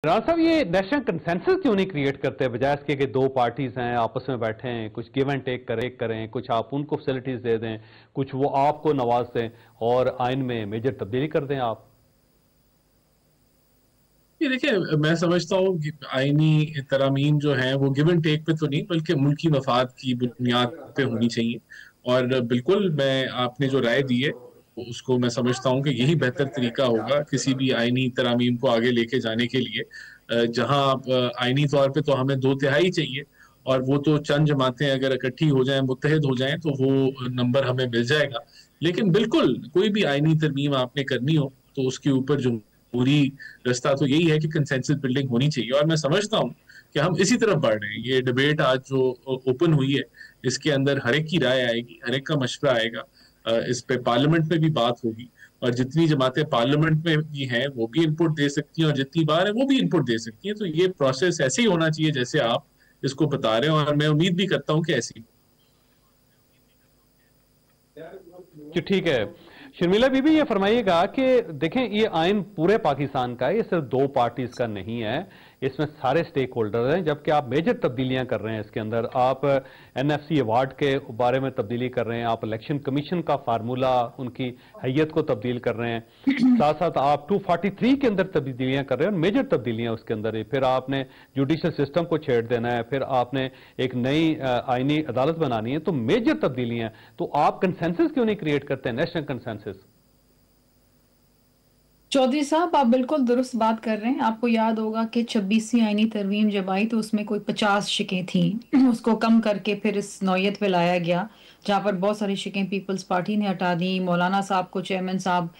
राज साहब, ये national consensus क्यों नहीं क्रिएट करते बजाय इसके कि दो पार्टीज हैं आपस में बैठे हैं, कुछ गिव एंड टेक करें, कुछ आप उनको फैसिलिटीज दे दें, कुछ वो आपको नवाज दें और आइन में मेजर तब्दीली कर दें आप। ये देखिए, मैं समझता हूँ कि आईनी तरामीम जो है वो गिव एंड टेक पे तो नहीं बल्कि मुल्की मफाद की बुनियाद पे होनी चाहिए। और बिल्कुल मैं आपने जो राय दी है उसको मैं समझता हूँ कि यही बेहतर तरीका होगा किसी भी आईनी तरामीम को आगे लेके जाने के लिए। जहाँ आईनी तौर पे तो हमें 2/3 चाहिए, और वो तो चंद जमातें अगर इकट्ठी हो जाएं, मुत्तहिद हो जाएं, तो वो नंबर हमें मिल जाएगा। लेकिन बिल्कुल कोई भी आईनी तरमीम आपने करनी हो तो उसके ऊपर जो पूरी रास्ता तो यही है कि कंसेंसस बिल्डिंग होनी चाहिए। और मैं समझता हूँ कि हम इसी तरफ बढ़ रहे हैं। ये डिबेट आज जो ओपन हुई है, इसके अंदर हर एक की राय आएगी, हर एक का मशवरा आएगा। इस पे पार्लियामेंट में भी बात होगी, और जितनी जमातें पार्लियामेंट में भी हैं वो भी इनपुट दे सकती हैं, और जितनी बार है वो भी इनपुट दे सकती हैं। तो ये प्रोसेस ऐसे ही होना चाहिए जैसे आप इसको बता रहे हो, और मैं उम्मीद भी करता हूँ कि ऐसी। कि ठीक है, शर्मिला बीबी ये फरमाइएगा कि देखें, ये आइन पूरे पाकिस्तान का है, ये सिर्फ दो पार्टीज का नहीं है, इसमें सारे स्टेक होल्डर हैं। जबकि आप मेजर तब्दीलियां कर रहे हैं इसके अंदर, आप एनएफसी अवार्ड के बारे में तब्दीली कर रहे हैं, आप इलेक्शन कमीशन का फार्मूला, उनकी हैयत को तब्दील कर रहे हैं, साथ साथ आप 243 के अंदर तब्दीलियां कर रहे हैं, और मेजर तब्दीलियां उसके अंदर ही। फिर आपने जुडिशल सिस्टम को छेड़ देना है, फिर आपने एक नई आईनी अदालत बनानी है, तो मेजर तब्दीलियां। तो आप कंसेंसस क्यों नहीं क्रिएट करते हैं, नेशनल कंसेंसस? चौधरी साहब, आप बिल्कुल दुरुस्त बात कर रहे हैं। आपको याद होगा कि 26वीं आईनी तरमीम जब आई तो उसमें कोई 50 शिकें थी। उसको कम करके फिर इस नौयत पे लाया गया, जहाँ पर बहुत सारी शिकें पीपल्स पार्टी ने हटा दी। मौलाना साहब को चेयरमैन साहब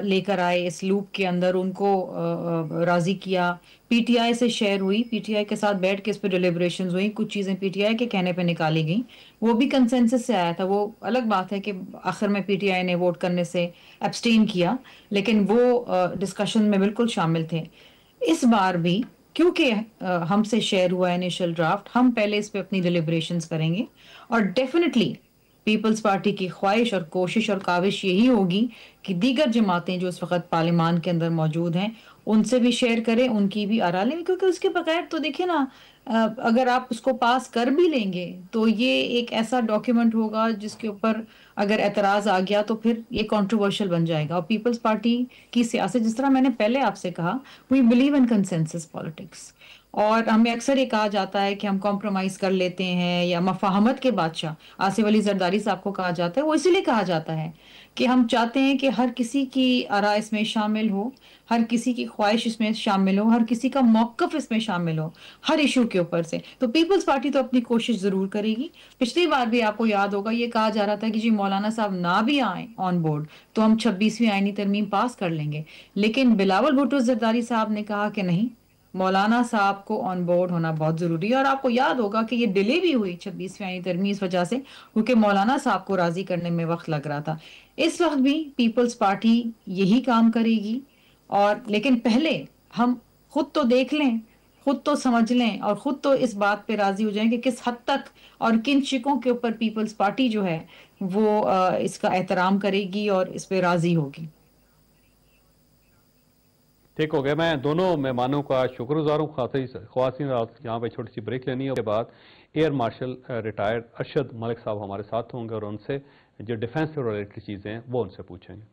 लेकर आए इस लूप के अंदर, उनको राजी किया। पीटीआई से शेयर हुई, पीटीआई के साथ बैठ के इस पे डिलिब्रेशंस हुई, कुछ चीज़ें पीटीआई के कहने पे निकाली गई, वो भी कंसेंसस से आया था। वो अलग बात है कि आखिर में पीटीआई ने वोट करने से एब्सटेन किया, लेकिन वो डिस्कशन में बिल्कुल शामिल थे। इस बार भी क्योंकि हमसे शेयर हुआ है इनिशियल ड्राफ्ट, हम पहले इस पे अपनी डिलिब्रेशंस करेंगे, और डेफिनेटली पीपल्स पार्टी की ख्वाहिश और कोशिश और काविश यही होगी कि दीगर जमातें जो इस वक्त पार्लियामान के अंदर मौजूद हैं उनसे भी शेयर करें, उनकी भी आरा लें। क्योंकि उसके बगैर तो देखिए ना, अगर आप उसको पास कर भी लेंगे तो ये एक ऐसा डॉक्यूमेंट होगा जिसके ऊपर अगर एतराज आ गया तो फिर ये कंट्रोवर्शियल बन जाएगा। और पीपल्स पार्टी की सियासत, जिस तरह मैंने पहले आपसे कहा, we believe in consensus politics. और हमें अक्सर ये कहा जाता है कि हम कॉम्प्रोमाइज कर लेते हैं, या मफाहमत के बादशाह आसिफ अली जरदारी साहब को कहा जाता है। वो इसीलिए कहा जाता है कि हम चाहते हैं कि हर किसी की आरा इसमें शामिल हो, हर किसी की ख्वाहिश इसमें शामिल हो, हर किसी का मौकफ इसमें शामिल हो, हर इशू के ऊपर से। तो पीपल्स पार्टी तो अपनी कोशिश जरूर करेगी। पिछली बार भी आपको याद होगा ये कहा जा रहा था कि जी मौलाना साहब ना भी आए ऑन बोर्ड तो हम 26वीं आईनी तरमीम पास कर लेंगे। लेकिन बिलावल भुट्टो जरदारी साहब ने कहा कि नहीं, मौलाना साहब को ऑन बोर्ड होना बहुत जरूरी है। और आपको याद होगा कि ये डिले भी हुई 26वीं आईनी तरमीम इस वजह से, क्योंकि मौलाना साहब को राजी करने में वक्त लग रहा था। इस वक्त भी पीपल्स पार्टी यही काम करेगी। और लेकिन पहले हम खुद तो देख लें, खुद तो समझ लें, और खुद तो इस बात पे राजी हो जाएं कि किस हद तक और किन शिकों के ऊपर पीपल्स पार्टी जो है वो इसका एहतराम करेगी और इस पे राजी होगी। ठीक हो गया। मैं दोनों मेहमानों का शुक्रगुजार हूँ। ख्वातीन, यहाँ पे छोटी सी ब्रेक लेनी है, उसके बाद air marshal retired Arshad Malik साहब हमारे साथ होंगे और उनसे जो डिफेंस से रिलेटेड चीज़ें हैं वो उनसे पूछेंगे।